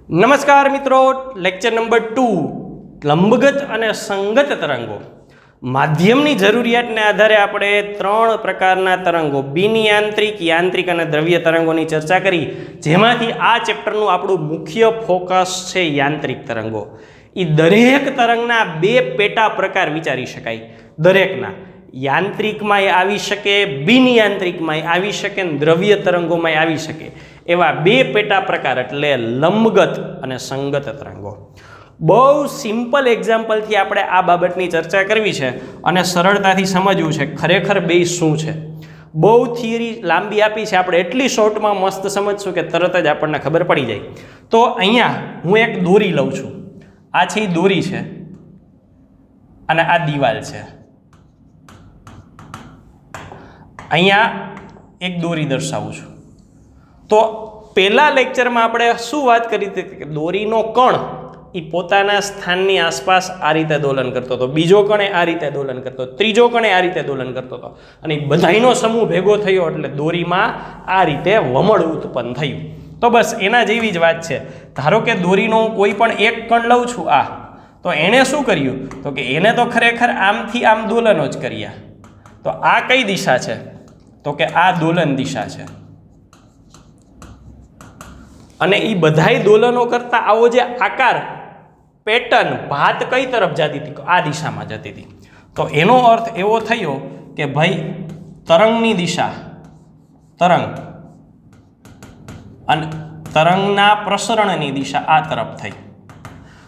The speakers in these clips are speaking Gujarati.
નમસ્કાર મિત્રો, લેક્ચર નંબર 2 લંબગત અને સંગત તરંગો. માધ્યમની જરૂરિયાતને આધારે આપણે 3 પ્રકારના તરંગો બિનયાંત્રિક, યાંત્રિક અને દ્રવ્ય તરંગોની ચર્ચા કરી, જેમાંથી આ ચેપ્ટરનું આપણું મુખ્ય ફોકસ છે યાંત્રિક તરંગો. એ દરેક તરંગના 2 પેટા પ્રકાર વિચારી શકાય. દરેકના યાંત્રિકમાં આવી શકે, બિનયાંત્રિકમાં આવી શકે, દ્રવ્ય તરંગોમાં આવી શકે. એવા 2 પેટા પ્રકાર એટલે લંબગત અને સંગત તરંગો. બહુ સિમ્પલ એક્ઝામ્પલથી આપણે આ બાબતની ચર્ચા કરવી છે અને સરળતાથી સમજવું છે ખરેખર બે શું છે. બહુ થિયરી લાંબી આપી છે, આપણે એટલી શોર્ટમાં મસ્ત સમજશું કે તરત જ આપણને ખબર પડી જાય. તો અહીંયા હું એક દોરી લઉં છું. આ છે દોરી છે અને આ દિવાલ છે. અહીંયા એક દોરી દર્શાવું છું. તો પહેલા લેક્ચરમાં આપણે શું વાત કરી હતી કે દોરીનો કણ એ પોતાના સ્થાનની આસપાસ આ રીતે દોલન કરતો હતો, બીજો કણ આ રીતે દોલન કરતો હતો, ત્રીજો કણ આ રીતે દોલન કરતો હતો, અને બધાનો સમૂહ ભેગો થયો એટલે દોરીમાં આ રીતે વમળ ઉત્પન્ન થયું. તો બસ એના જેવી જ વાત છે. ધારો કે દોરીનો કોઈ પણ એક કણ લઉં છું આ, તો એણે શું કર્યું તો કે એને તો ખરેખર આમથી આમ દોલનો જ કર્યા. તો આ કઈ દિશા છે તો કે આ દોલન દિશા છે. અને એ બધાય દોલનો કરતા આવો જે આકાર પેટર્ન ભાત કઈ તરફ જતી હતી, આ દિશામાં જતી હતી. તો એનો અર્થ એવો થયો કે ભાઈ તરંગની દિશા, તરંગ અને તરંગના પ્રસરણની દિશા આ તરફ થઈ.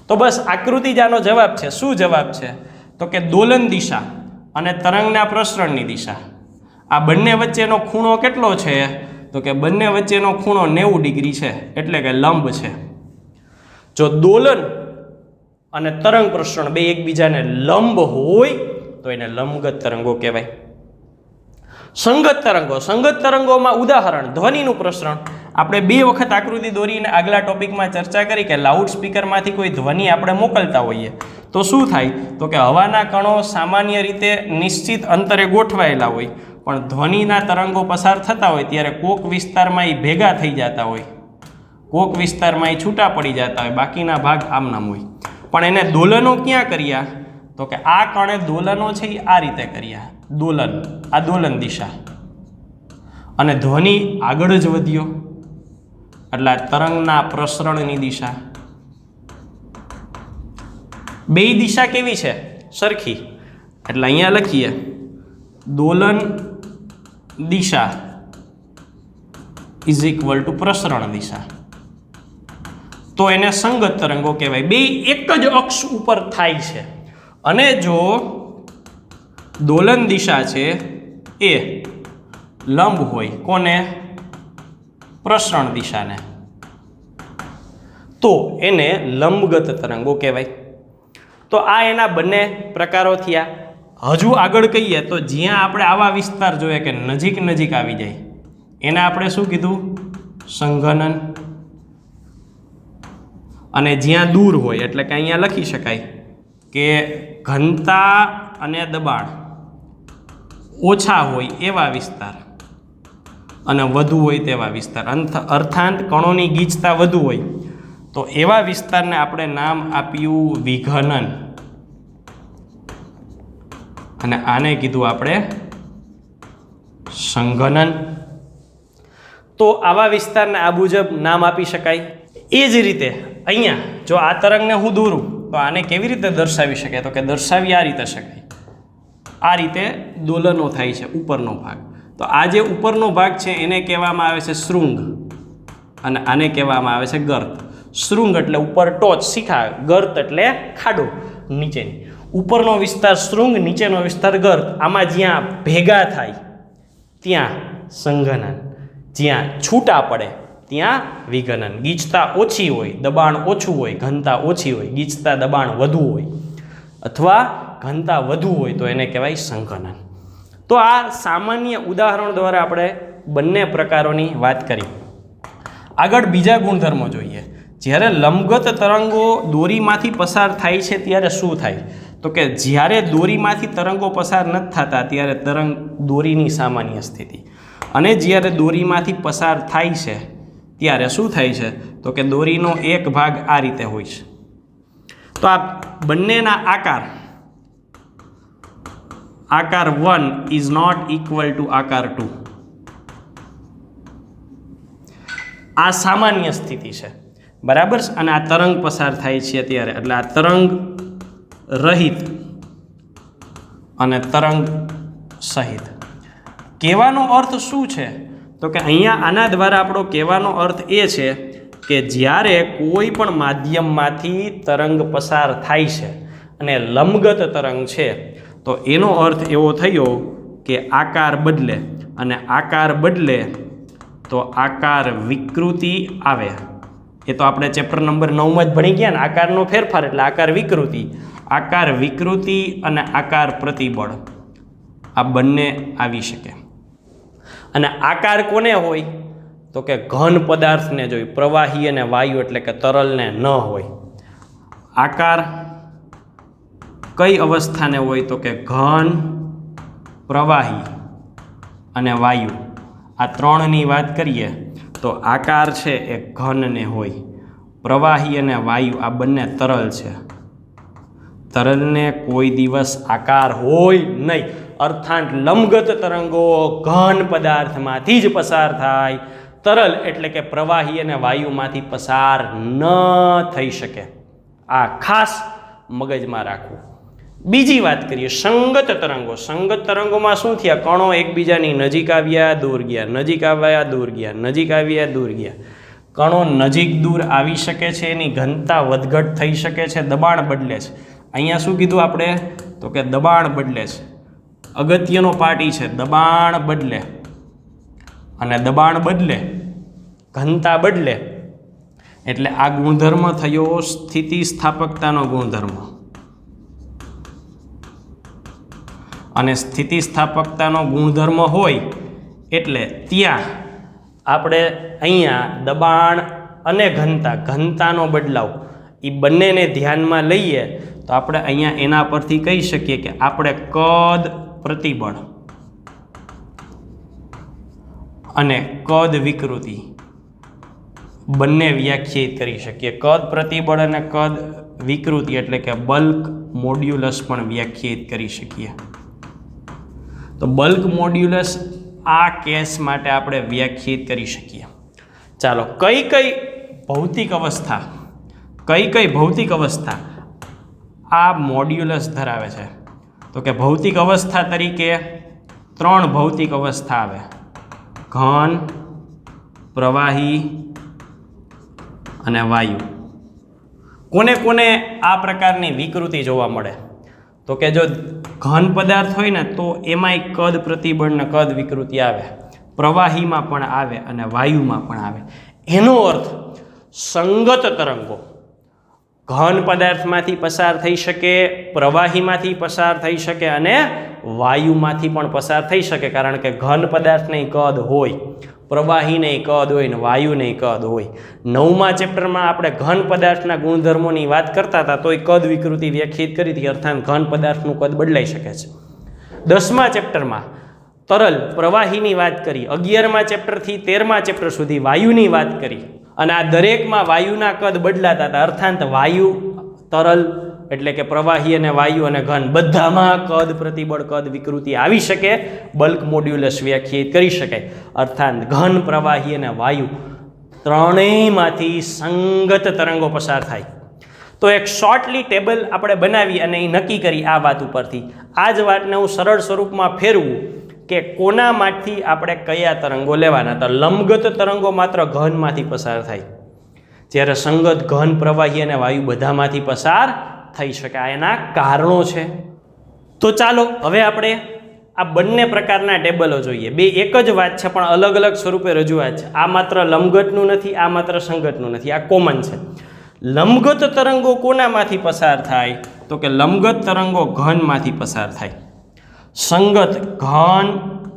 તો બસ આકૃતિ જ આનો જવાબ છે. શું જવાબ છે તો કે દોલન દિશા અને તરંગના પ્રસરણની દિશા. આ બંને વચ્ચેનો ખૂણો કેટલો છે તો કે બંને વચ્ચેનો ખૂણો 90 ડિગ્રી છે, એટલે કે લંબ છે. જો દોલન અને તરંગ પ્રસરણ બે એકબીજાને લંબ હોય તો એને લંબગત તરંગો કહેવાય. સંગત તરંગો, સંગત તરંગોમાં ઉદાહરણ ધ્વનિનું પ્રસરણ. આપણે 2 વખત આકૃતિ દોરીને આગલા ટોપિકમાં ચર્ચા કરી કે લાઉડ સ્પીકરમાંથી કોઈ ધ્વનિ આપણે મોકલતા હોઈએ તો શું થાય તો કે હવાના કણો સામાન્ય રીતે નિશ્ચિત અંતરે ગોઠવાયેલા હોય, પણ ધ્વનિના તરંગો પસાર થતા હોય ત્યારે કોક વિસ્તારમાં એ ભેગા થઈ જતા હોય, કોક વિસ્તારમાં એ છૂટા પડી જતા હોય, બાકીના ભાગ આમનામ હોય. પણ એને દોલનો ક્યાં કર્યા તો કે આ કણે દોલનો છે એ આ રીતે કર્યા. દોલન, આ દોલન દિશા, અને ધ્વનિ આગળ જ વધ્યો એટલે તરંગના પ્રસરણની દિશા. બે દિશા કેવી છે? સરખી. એટલે અહીંયા લખીએ દોલન દિશા ઇઝ ઇક્વલ ટુ પ્રસરણ દિશા. તો એને સંગત તરંગો કહેવાય. બે એક જ અક્ષ ઉપર થાય છે. અને જો દોલન દિશા છે એ લંબ હોય કોને? પ્રસરણ દિશાને, તો એને લંબગત તરંગો કહેવાય. તો આ એના બંને પ્રકારો થયા. હજુ આગળ કહીએ તો જ્યાં આપણે આવા વિસ્તાર જોઈએ કે નજીક નજીક આવી જાય એને આપણે શું કીધું? સંઘનન. અને જ્યાં દૂર હોય એટલે કે અહીંયા લખી શકાય કે ઘનતા અને દબાણ ઓછા હોય એવા વિસ્તાર અને વધુ હોય તેવા વિસ્તાર, અર્થાંત કણોની ગીચતા વધુ હોય તો એવા વિસ્તારને આપણે નામ આપ્યું વિઘનન, અને આને કીધું આપણે સંઘનન. તો આવા વિસ્તારને આ મુજબ નામ આપી શકાય. એ જ રીતે અહીંયા જો આ તરંગને હું દોરું તો આને કેવી રીતે દર્શાવી શકાય તો કે દર્શાવી આ રીતે શકાય. આ રીતે દોલનો થાય છે ઉપરનો ભાગ. તો આ જે ઉપરનો ભાગ છે એને કહેવામાં આવે છે શૃંગ, અને આને કહેવામાં આવે છે ગર્ત. શૃંગ એટલે ઉપર ટોચ શિખા, ગર્ત એટલે ખાડો નીચેની. ઉપરનો વિસ્તાર શૃંગ, નીચેનો વિસ્તાર ગર્ત. આમાં જ્યાં ભેગા થાય ત્યાં સંઘનન, જ્યાં છૂટા પડે ત્યાં વિઘનન. ગીચતા ઓછી હોય, દબાણ ઓછું હોય, ઘનતા ઓછી હોય, ગીચતા દબાણ વધુ હોય અથવા ઘનતા વધુ હોય તો એને કહેવાય સંઘનન. તો આ સામાન્ય ઉદાહરણ દ્વારા આપણે બંને પ્રકારોની વાત કરી. આગળ બીજા ગુણધર્મો જોઈએ. જ્યારે લંબગત તરંગો દોરીમાંથી પસાર થાય છે ત્યારે શું થાય તો કે જ્યારે દોરીમાંથી તરંગો પસાર નથી થતા ત્યારે તરંગ દોરીની સામાન્ય સ્થિતિ, અને જ્યારે દોરીમાંથી પસાર થાય છે ત્યારે શું થાય છે તો કે દોરીનો એક ભાગ આ રીતે હોય છે. તો આ બંનેના આકાર 1 ઇઝ નોટ ઇક્વલ ટુ આકાર 2. આ સામાન્ય સ્થિતિ છે, બરાબર. અને આ તરંગ પસાર થાય છે અત્યારે, એટલે આ તરંગ રહિત અને તરંગ સહિત. કહેવાનો અર્થ શું છે? તો કે અહીંયા આના દ્વારા આપણો કહેવાનો અર્થ એ છે કે જ્યારે કોઈ પણ માધ્યમમાંથી તરંગ પસાર થાય છે અને લંબગત તરંગ છે, તો એનો અર્થ એવો થયો કે આકાર બદલે, અને આકાર બદલે તો આકાર વિકૃતિ આવે. એ તો આપણે ચેપ્ટર નંબર 9માં જ ભણી ગયા ને, આકારનો ફેરફાર એટલે આકાર વિકૃતિ. આકાર વિકૃતિ અને આકાર પ્રતિબળ આ બંને આવી શકે. અને આકાર કોને હોય? તો કે ઘન પદાર્થને જોઈ, પ્રવાહી અને વાયુ એટલે કે તરલને ન હોય. આકાર કઈ અવસ્થાને હોય? તો કે ઘન, પ્રવાહી અને વાયુ, આ ત્રણની વાત કરીએ તો આકાર છે એ ઘનને હોય, પ્રવાહી અને વાયુ આ બંને તરલ છે. તરલને કોઈ દિવસ આકાર હોય નહીં. અર્થાત લંબગત તરંગો ઘન પદાર્થમાંથી જ પસાર થાય, તરલ એટલે કે પ્રવાહી અને વાયુમાંથી પસાર ન થઈ શકે. આ ખાસ મગજમાં રાખવું. બીજી વાત કરીએ, સંગત તરંગો. સંગત તરંગોમાં શું થયા? કણો એકબીજાની નજીક આવ્યા, દૂર ગયા, નજીક આવ્યા, દૂર ગયા, નજીક આવ્યા, દૂર ગયા. કણો નજીક દૂર આવી શકે છે, એની ઘનતા વધઘટ થઈ શકે છે, દબાણ બદલે છે. અહીંયા શું કીધું આપણે? તો કે દબાણ બદલે છે. અગત્યનો પાર્ટ છે, દબાણ બદલે. અને દબાણ બદલે, ઘનતા બદલે, એટલે આ ગુણધર્મ થયો સ્થિતિસ્થાપકતાનો ગુણધર્મ. અને સ્થિતિસ્થાપકતાનો ગુણધર્મ હોય એટલે ત્યાં આપણે અહીંયા દબાણ અને ઘનતાનો બદલાવ એ બંનેને ધ્યાનમાં લઈએ તો આપણે અહીંયા એના પરથી કહી શકીએ કે આપણે કદ પ્રતિબળ અને કદ વિકૃતિ બંને વ્યાખ્યાયિત કરી શકીએ. કદ પ્રતિબળ અને કદ વિકૃતિ એટલે કે બલ્ક મોડ્યુલસ પણ વ્યાખ્યાયિત કરી શકીએ. તો બલ્ક મોડ્યુલસ આ કેસ માટે આપણે વ્યાખ્યાયિત કરી શકીએ. ચાલો, કઈ કઈ ભૌતિક અવસ્થા આ મોડ્યુલસ ધરાવે છે? તો કે ભૌતિક અવસ્થા તરીકે 3 ભૌતિક અવસ્થા આવે: ઘન, પ્રવાહી અને વાયુ. કોને કોને આ પ્રકારની વિકૃતિ જોવા મળે? તો કે જો ઘન પદાર્થ હોય ને તો એમાંય કદ પ્રતિબળ ને કદ વિકૃતિ આવે, પ્રવાહીમાં પણ આવે અને વાયુમાં પણ આવે. એનો અર્થ સંગત તરંગો ઘન પદાર્થમાંથી પસાર થઈ શકે, પ્રવાહીમાંથી પસાર થઈ શકે અને વાયુમાંથી પણ પસાર થઈ શકે. કારણ કે ઘન પદાર્થને કદ હોય, પ્રવાહીને કદ હોય ને વાયુને કદ હોય. 9મા ચેપ્ટરમાં આપણે ઘન પદાર્થના ગુણધર્મોની વાત કરતા હતા તો એ કદ વિકૃતિ વ્યાખ્યાયિત કરી હતી, અર્થાત ઘન પદાર્થનું કદ બદલાઈ શકે છે. 10મા ચેપ્ટરમાં તરલ પ્રવાહીની વાત કરી, 11મા ચેપ્ટરથી 13મા ચેપ્ટર સુધી વાયુની વાત કરી, અને આ દરેકમાં વાયુના કદ બદલાતા હતા. અર્થાત વાયુ, તરલ એટલે કે પ્રવાહી અને વાયુ અને ઘન બધામાં કદ પ્રતિબળ કદ વિકૃતિ આવી શકે, બલ્ક મોડ્યુલસ વ્યાખ્યાયિત કરી શકાય. અર્થાત ઘન, પ્રવાહી અને વાયુ ત્રણેયમાંથી સંગત તરંગો પસાર થાય. તો એક શોર્ટલી ટેબલ આપણે બનાવી અને એ નક્કી કરી આ વાત ઉપરથી. આ જ વાતને હું સરળ સ્વરૂપમાં ફેરવું કે કોનામાંથી આપણે કયા તરંગો લેવાના. તો લંબગત તરંગો માત્ર ઘનમાંથી પસાર થાય, જ્યારે સંગત, ઘન, પ્રવાહી અને વાયુ બધામાંથી પસાર થઈ શકે. આ એના કારણો છે. તો ચાલો હવે આપણે આ બંને પ્રકારના ટેબલો જોઈએ. બે એક જ વાત છે પણ અલગ અલગ સ્વરૂપે રજૂઆત છે. આ માત્ર લંબગતનું નથી, આ માત્ર સંગતનું નથી, આ કોમન છે. લંબગત તરંગો કોનામાંથી પસાર થાય? તો કે લંબગત તરંગો ઘનમાંથી પસાર થાય. સંગત ઘન,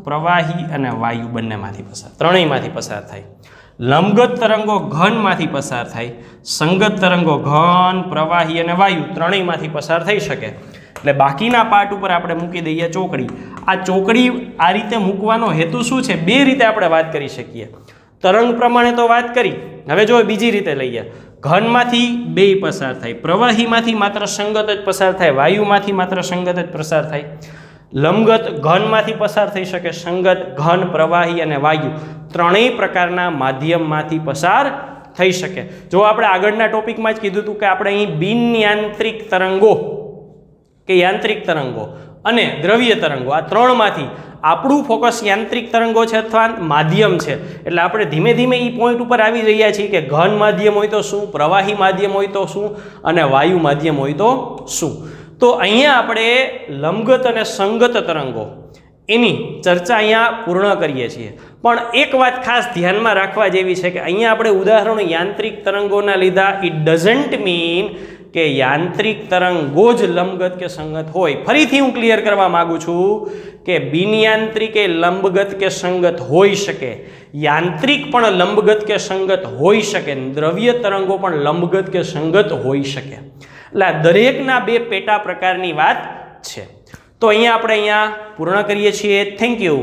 પ્રવાહી અને વાયુ બંનેમાંથી પસાર, ત્રણેયમાંથી પસાર થાય. લંબગત તરંગો ઘનમાંથી પસાર થાય, સંગત તરંગો ઘન, પ્રવાહી અને વાયુ ત્રણેયમાંથી પસાર થઈ શકે. એટલે બાકીના પાર્ટ ઉપર આપણે મૂકી દઈએ ચોકડી. આ ચોકડી આ રીતે મૂકવાનો હેતુ શું છે? બે રીતે આપણે વાત કરી શકીએ. તરંગ પ્રમાણે તો વાત કરી, હવે જો બીજી રીતે લઈએ, ઘનમાંથી બે પસાર થાય, પ્રવાહીમાંથી માત્ર સંગત જ પસાર થાય, વાયુમાંથી માત્ર સંગત જ પસાર થાય, લંબગત ઘનમાંથી પસાર થઈ શકે, સંગત ઘન, પ્રવાહી અને વાયુ ત્રણેય પ્રકારના માધ્યમમાંથી પસાર થઈ શકે. જો આપણે આગળના ટોપિકમાં જ કીધું હતું કે આપણે અહીં બિન યાંત્રિક તરંગો કે યાંત્રિક તરંગો અને દ્રવ્ય તરંગો આ ત્રણમાંથી આપણું ફોકસ યાંત્રિક તરંગો છે અથવા માધ્યમ છે. એટલે આપણે ધીમે ધીમે એ પોઈન્ટ ઉપર આવી રહ્યા છીએ કે ઘન માધ્યમ હોય તો શું, પ્રવાહી માધ્યમ હોય તો શું અને વાયુ માધ્યમ હોય તો શું. તો અહીંયા આપણે લંબગત અને સંગત તરંગો એની ચર્ચા અહીંયા પૂર્ણ કરીએ છીએ. પણ એક વાત ખાસ ધ્યાનમાં રાખવા જેવી છે કે અહીંયા આપણે ઉદાહરણો યાંત્રિક તરંગોના લીધા. ઇટ ડઝન્ટ મીન કે યાંત્રિક તરંગો જ લંબગત કે સંગત હોય. ફરીથી હું ક્લિયર કરવા માંગુ છું કે બિનયાંત્રિક એ લંબગત કે સંગત હોઈ શકે, યાંત્રિક પણ લંબગત કે સંગત હોઈ શકે, દ્રવ્ય તરંગો પણ લંબગત કે સંગત હોઈ શકે. એટલે આ દરેકના બે પેટા પ્રકારની વાત છે. તો અહીંયા આપણે પૂર્ણ કરીએ છીએ. Thank you.